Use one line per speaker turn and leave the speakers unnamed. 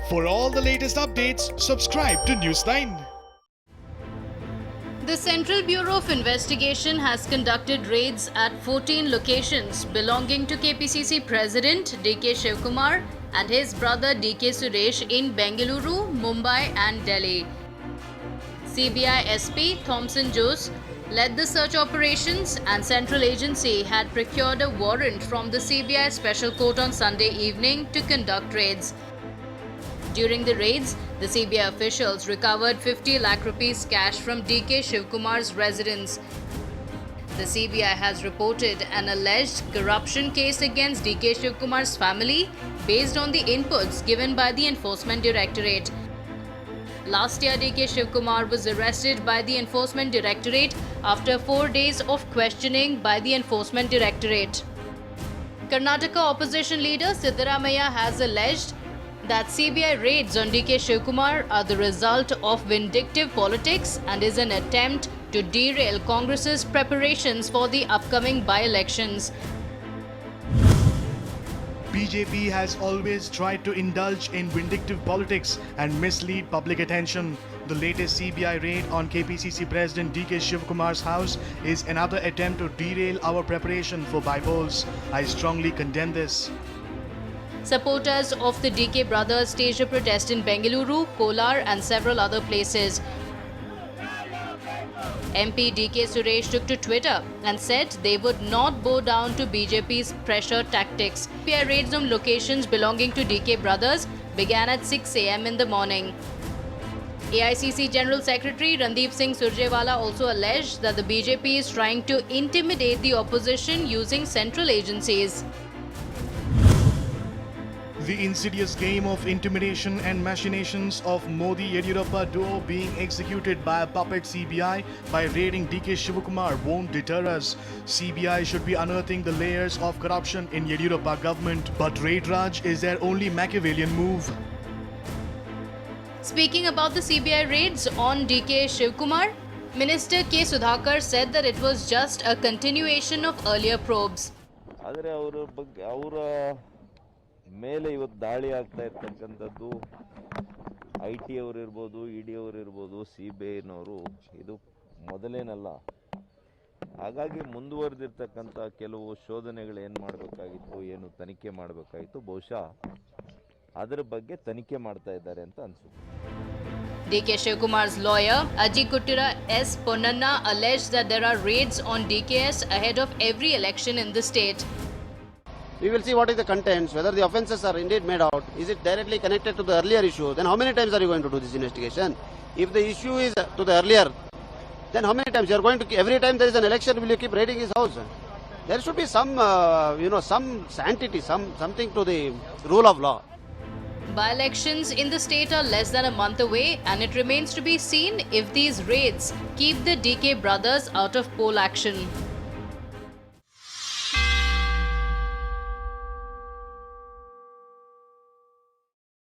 For all the latest updates, subscribe to News9.
The Central Bureau of Investigation has conducted raids at 14 locations belonging to KPCC President D.K. Shivkumar and his brother D.K. Suresh in Bengaluru, Mumbai and Delhi. CBI SP Thomson Jose led the search operations, and Central Agency had procured a warrant from the CBI Special Court on Sunday evening to conduct raids. During the raids, the CBI officials recovered 50 lakh rupees cash from D.K. Shivkumar's residence. The CBI has reported an alleged corruption case against D.K. Shivkumar's family based on the inputs given by the Enforcement Directorate. Last year, D.K. Shivkumar was arrested by the Enforcement Directorate after 4 days of questioning by the Enforcement Directorate. Karnataka opposition leader Siddaramaiah has alleged that CBI raids on D.K. Shivkumar are the result of vindictive politics and is an attempt to derail Congress's preparations for the upcoming by-elections.
BJP has always tried to indulge in vindictive politics and mislead public attention. The latest CBI raid on KPCC President D.K. Shivkumar's house is another attempt to derail our preparation for by-polls. I strongly condemn this.
Supporters of the DK brothers staged a protest in Bengaluru, Kolar and several other places. MP DK Suresh took to Twitter and said they would not bow down to BJP's pressure tactics. CBI raids on locations belonging to DK brothers began at 6 a.m. in the morning. AICC General Secretary Randeep Singh Surjewala also alleged that the BJP is trying to intimidate the opposition using central agencies.
The insidious game of intimidation and machinations of Modi-Yediyurappa duo being executed by a puppet CBI by raiding D.K. Shivkumar won't deter us. CBI should be unearthing the layers of corruption in Yediyurappa government, but Raid Raj is their only Machiavellian move.
Speaking about the CBI raids on D.K. Shivkumar, Minister K. Sudhakar said that it was just a continuation of earlier probes.
ಮೇಲೆ ಇವತ್ತು ದಾಳಿ ಆಗ್ತಾ ಇರ್ತಕ್ಕಂಥದ್ದು IT ಅವರು ಇರ್ಬೋದು, ED ಅವರು ಇರ್ಬೋದು, CBIನವರು ಇದು ಮೊದಲೇನಲ್ಲ. ಹಾಗಾಗಿ ಮುಂದುವರೆದಿರ್ತಕ್ಕಂಥ ಕೆಲವು ಶೋಧನೆಗಳು ಏನು ಮಾಡಬೇಕಾಗಿತ್ತು, ಏನು ತನಿಖೆ ಮಾಡಬೇಕಾಗಿತ್ತು, ಬಹುಶಃ ಅದರ ಬಗ್ಗೆ ತನಿಖೆ ಮಾಡ್ತಾ ಇದ್ದಾರೆ ಅಂತ ಅನಿಸುತ್ತೆ.
D.K. Shivkumar's lawyer, Ajay Kuttira S. Ponnanna, alleged that there are raids on DKS ahead of every election in the state.
We will see what is the contents, whether the offences are indeed made out. Is it directly connected to the earlier issue? Then how many times are you going to do this investigation? If the issue is to the earlier, then how many times you are going to, every time there is an election, will you keep raiding his house? There should be some, some sanctity, something to the rule of law.
By-elections in the state are less than a month away, and it remains to be seen if these raids keep the DK brothers out of poll action.